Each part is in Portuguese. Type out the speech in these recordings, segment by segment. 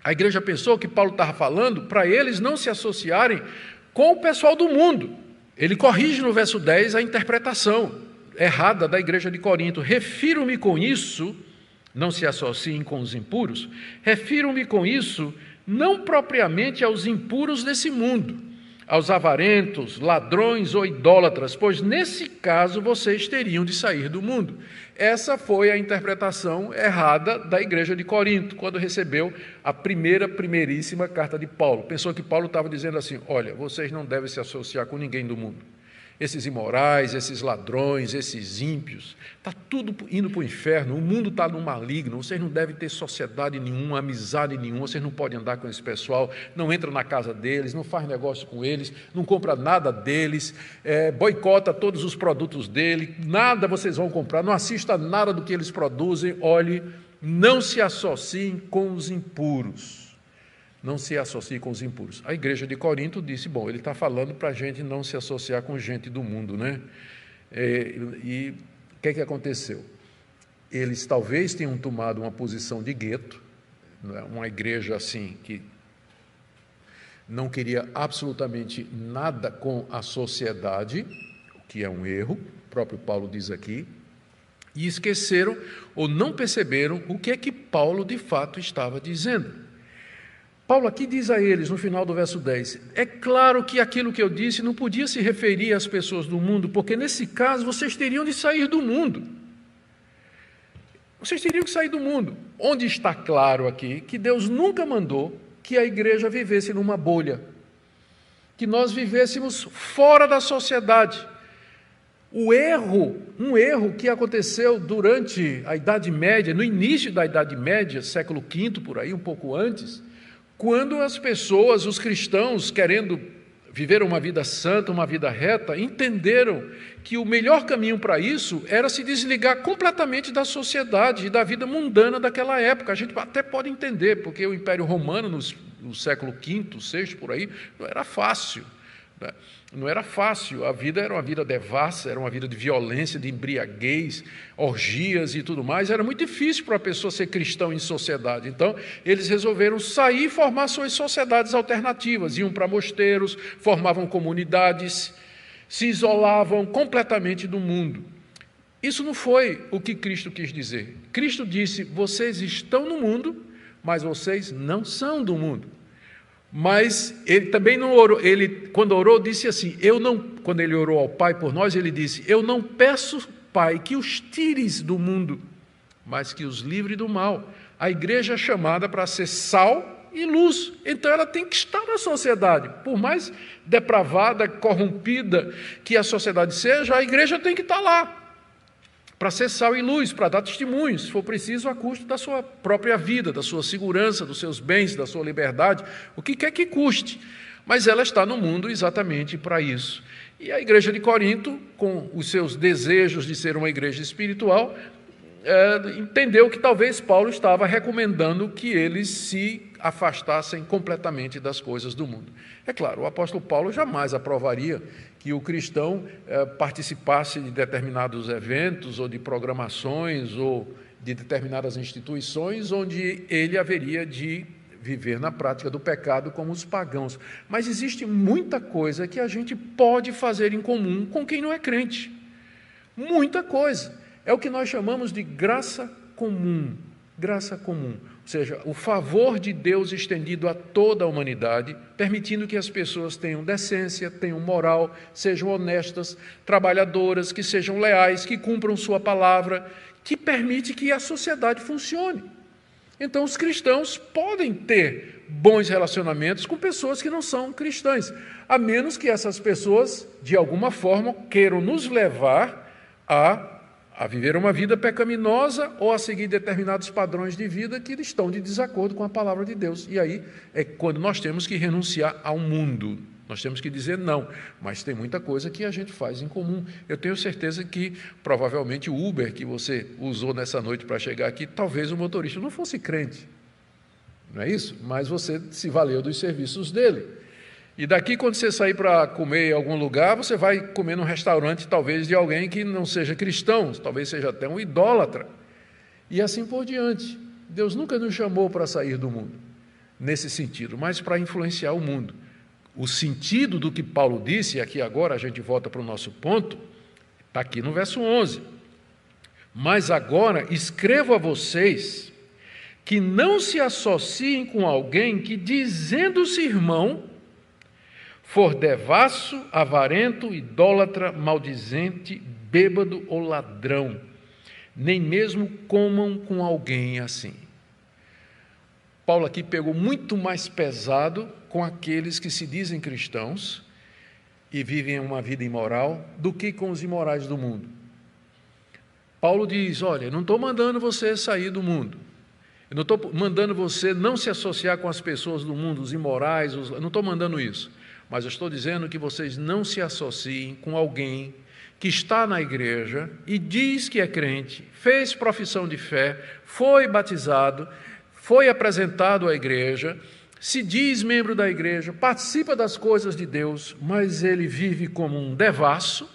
A igreja pensou que Paulo estava falando para eles não se associarem com o pessoal do mundo. Ele corrige no verso 10 a interpretação errada da igreja de Corinto. Refiro-me com isso, não se associem com os impuros, refiro-me com isso não propriamente aos impuros desse mundo, aos avarentos, ladrões ou idólatras, pois nesse caso vocês teriam de sair do mundo. Essa foi a interpretação errada da igreja de Corinto, quando recebeu a primeiríssima carta de Paulo. Pensou que Paulo estava dizendo assim: olha, vocês não devem se associar com ninguém do mundo. Esses imorais, esses ladrões, esses ímpios, está tudo indo para o inferno, o mundo está no maligno, vocês não devem ter sociedade nenhuma, amizade nenhuma, vocês não podem andar com esse pessoal, não entra na casa deles, não faz negócio com eles, não compra nada deles, boicota todos os produtos dele, nada vocês vão comprar, não assista nada do que eles produzem, olhe, não se associem com os impuros. Não se associe com os impuros. A igreja de Corinto disse, bom, ele está falando para a gente não se associar com gente do mundo, né? E o que é que aconteceu? Eles talvez tenham tomado uma posição de gueto, né? Uma igreja assim que não queria absolutamente nada com a sociedade, o que é um erro, o próprio Paulo diz aqui, e esqueceram ou não perceberam o que é que Paulo de fato estava dizendo. Paulo aqui diz a eles, no final do verso 10, é claro que aquilo que eu disse não podia se referir às pessoas do mundo, porque nesse caso vocês teriam de sair do mundo. Vocês teriam que sair do mundo. Onde está claro aqui que Deus nunca mandou que a igreja vivesse numa bolha, que nós vivêssemos fora da sociedade. Um erro que aconteceu durante a Idade Média, no início da Idade Média, século V, por aí, um pouco antes, quando as pessoas, os cristãos, querendo viver uma vida santa, uma vida reta, entenderam que o melhor caminho para isso era se desligar completamente da sociedade e da vida mundana daquela época. A gente até pode entender, porque o Império Romano, no século V, VI, por aí, não era fácil, né? Não era fácil, a vida era uma vida devassa, era uma vida de violência, de embriaguez, orgias e tudo mais, era muito difícil para a pessoa ser cristão em sociedade. Então, eles resolveram sair e formar suas sociedades alternativas, iam para mosteiros, formavam comunidades, se isolavam completamente do mundo. Isso não foi o que Cristo quis dizer. Cristo disse, vocês estão no mundo, mas vocês não são do mundo. Mas ele também não orou, quando orou, disse assim, quando ele orou ao Pai por nós, ele disse, eu não peço, Pai, que os tires do mundo, mas que os livre do mal. A igreja é chamada para ser sal e luz, então ela tem que estar na sociedade, por mais depravada, corrompida que a sociedade seja, a igreja tem que estar lá, para ser sal e luz, para dar testemunhos, se for preciso, a custo da sua própria vida, da sua segurança, dos seus bens, da sua liberdade, o que quer que custe. Mas ela está no mundo exatamente para isso. E a igreja de Corinto, com os seus desejos de ser uma igreja espiritual, entendeu que talvez Paulo estava recomendando que eles se afastassem completamente das coisas do mundo. É claro, o apóstolo Paulo jamais aprovaria que o cristão participasse de determinados eventos ou de programações ou de determinadas instituições onde ele haveria de viver na prática do pecado como os pagãos. Mas existe muita coisa que a gente pode fazer em comum com quem não é crente. Muita coisa. É o que nós chamamos de graça comum. Graça comum. Ou seja, o favor de Deus estendido a toda a humanidade, permitindo que as pessoas tenham decência, tenham moral, sejam honestas, trabalhadoras, que sejam leais, que cumpram sua palavra, que permite que a sociedade funcione. Então, os cristãos podem ter bons relacionamentos com pessoas que não são cristãs, a menos que essas pessoas, de alguma forma, queiram nos levar a viver uma vida pecaminosa ou a seguir determinados padrões de vida que estão de desacordo com a palavra de Deus. E aí é quando nós temos que renunciar ao mundo. Nós temos que dizer não, mas tem muita coisa que a gente faz em comum. Eu tenho certeza que, provavelmente, o Uber que você usou nessa noite para chegar aqui, talvez o motorista não fosse crente, não é isso? Mas você se valeu dos serviços dele. E daqui, quando você sair para comer em algum lugar, você vai comer num restaurante, talvez, de alguém que não seja cristão, talvez seja até um idólatra. E assim por diante. Deus nunca nos chamou para sair do mundo. nesse sentido, mas para influenciar o mundo. O sentido do que Paulo disse, e aqui agora a gente volta para o nosso ponto, está aqui no verso 11. Mas agora escrevo a vocês que não se associem com alguém que, dizendo-se irmão, for devasso, avarento, idólatra, maldizente, bêbado ou ladrão, nem mesmo comam com alguém assim. Paulo aqui pegou muito mais pesado com aqueles que se dizem cristãos e vivem uma vida imoral do que com os imorais do mundo. Paulo diz, olha, eu não estou mandando você sair do mundo, eu não estou mandando você não se associar com as pessoas do mundo, os imorais, eu não estou mandando isso, mas eu estou dizendo que vocês não se associem com alguém que está na igreja e diz que é crente, fez profissão de fé, foi batizado, foi apresentado à igreja, se diz membro da igreja, participa das coisas de Deus, mas ele vive como um devasso,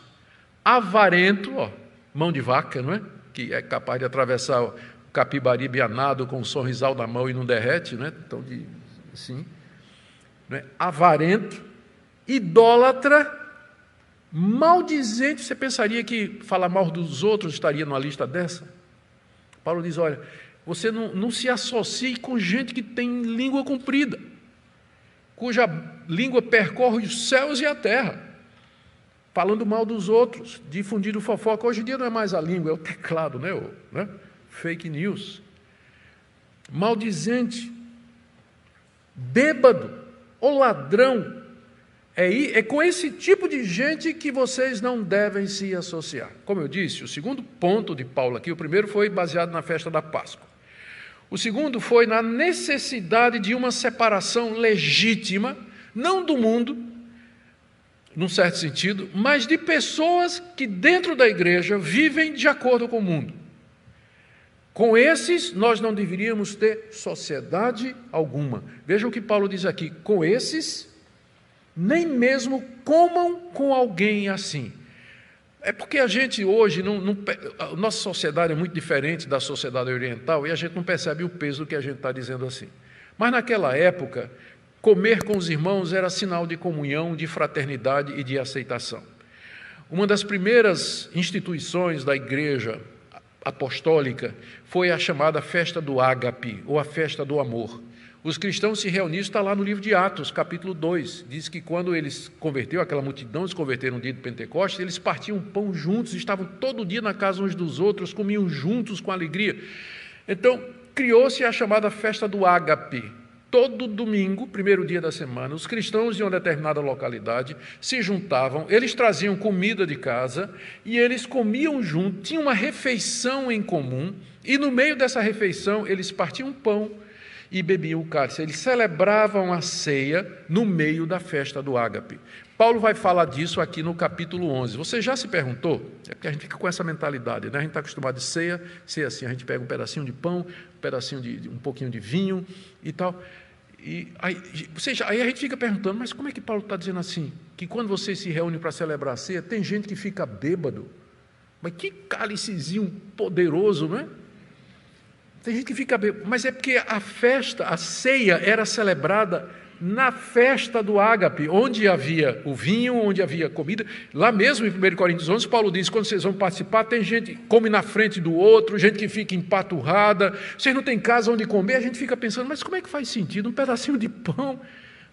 avarento, mão de vaca, não é? Que é capaz de atravessar o Capibaribe a nado com um sorrisal na mão e não derrete, não é? Então, assim, não é? Avarento, idólatra, maldizente. Você pensaria que falar mal dos outros estaria numa lista dessa? Paulo diz, olha, você não se associe com gente que tem língua comprida, cuja língua percorre os céus e a terra, falando mal dos outros, difundindo fofoca. Hoje em dia não é mais a língua, é o teclado, né? Fake news. Maldizente, bêbado ou ladrão. É com esse tipo de gente que vocês não devem se associar. Como eu disse, o segundo ponto de Paulo aqui, o primeiro foi baseado na festa da Páscoa. O segundo foi na necessidade de uma separação legítima, não do mundo, num certo sentido, mas de pessoas que dentro da igreja vivem de acordo com o mundo. Com esses, nós não deveríamos ter sociedade alguma. Veja o que Paulo diz aqui, com esses, nem mesmo comam com alguém assim. É porque a gente hoje, a nossa sociedade é muito diferente da sociedade oriental e a gente não percebe o peso do que a gente está dizendo assim. Mas naquela época, comer com os irmãos era sinal de comunhão, de fraternidade e de aceitação. Uma das primeiras instituições da igreja apostólica foi a chamada festa do ágape, ou a festa do amor. Os cristãos se reuniram, está lá no livro de Atos, capítulo 2, diz que quando eles converteram, aquela multidão se converteram no dia de Pentecostes, eles partiam pão juntos, estavam todo dia na casa uns dos outros, comiam juntos com alegria. Então, criou-se a chamada festa do ágape. Todo domingo, primeiro dia da semana, os cristãos de uma determinada localidade se juntavam, eles traziam comida de casa e eles comiam junto, tinham uma refeição em comum e no meio dessa refeição eles partiam pão e bebiam o cálice. Eles celebravam a ceia no meio da festa do ágape. Paulo vai falar disso aqui no capítulo 11. Você já se perguntou? É porque a gente fica com essa mentalidade, né? A gente está acostumado de ceia, ser assim, a gente pega um pedacinho de pão, um pouquinho de vinho e tal. E aí a gente fica perguntando, mas como é que Paulo está dizendo assim? Que quando vocês se reúnem para celebrar a ceia, tem gente que fica bêbado. Mas que cálicezinho poderoso, não é? Tem gente que fica bêbado. Mas é porque a ceia era celebrada na festa do ágape, onde havia o vinho, onde havia comida. Lá mesmo em 1 Coríntios 11, Paulo diz, quando vocês vão participar, tem gente que come na frente do outro, gente que fica empaturrada, vocês não têm casa onde comer, a gente fica pensando, mas como é que faz sentido um pedacinho de pão?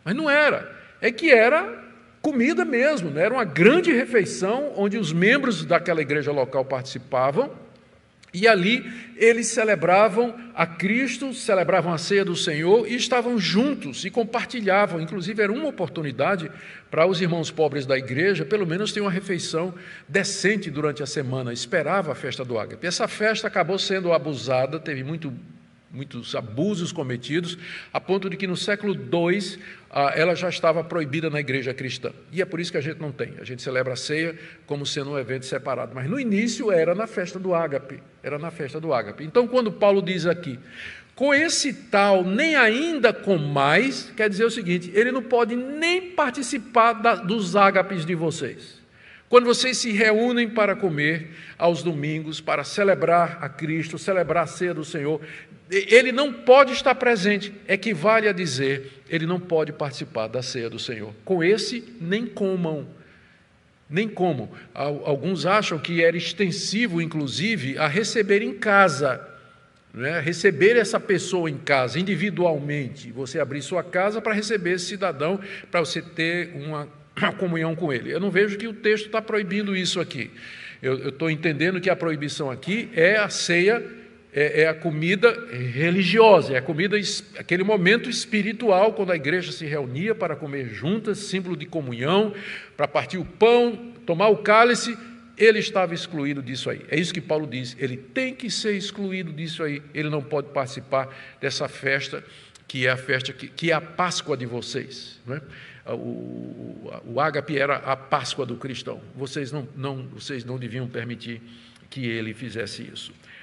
Mas não era, é que era comida mesmo, né? Era uma grande refeição, onde os membros daquela igreja local participavam, e ali eles celebravam a Cristo, celebravam a ceia do Senhor e estavam juntos e compartilhavam. Inclusive era uma oportunidade para os irmãos pobres da igreja, pelo menos ter uma refeição decente durante a semana. Esperava a festa do ágape. Essa festa acabou sendo abusada, teve muitos abusos cometidos, a ponto de que no século II ela já estava proibida na igreja cristã. E é por isso que a gente não tem. A gente celebra a ceia como sendo um evento separado. Mas no início era na festa do ágape. Era na festa do ágape. Então, quando Paulo diz aqui, com esse tal, nem ainda com mais, quer dizer o seguinte, ele não pode nem participar dos ágapes de vocês. Quando vocês se reúnem para comer aos domingos, para celebrar a Cristo, celebrar a ceia do Senhor, ele não pode estar presente, equivale a dizer, ele não pode participar da ceia do Senhor. Com esse, nem comam, nem comam. Alguns acham que era extensivo, inclusive, a receber em casa, né? Receber essa pessoa em casa, individualmente. Você abrir sua casa para receber esse cidadão, para você ter uma comunhão com ele. Eu não vejo que o texto está proibindo isso aqui. Eu estou entendendo que a proibição aqui é a ceia, é a comida religiosa, é a comida, aquele momento espiritual, quando a igreja se reunia para comer juntas, símbolo de comunhão, para partir o pão, tomar o cálice. Ele estava excluído disso aí. É isso que Paulo diz, ele tem que ser excluído disso aí, ele não pode participar dessa festa, que é a festa, que é a Páscoa de vocês, não é? O ágape era a Páscoa do cristão. Vocês não deviam permitir que ele fizesse isso.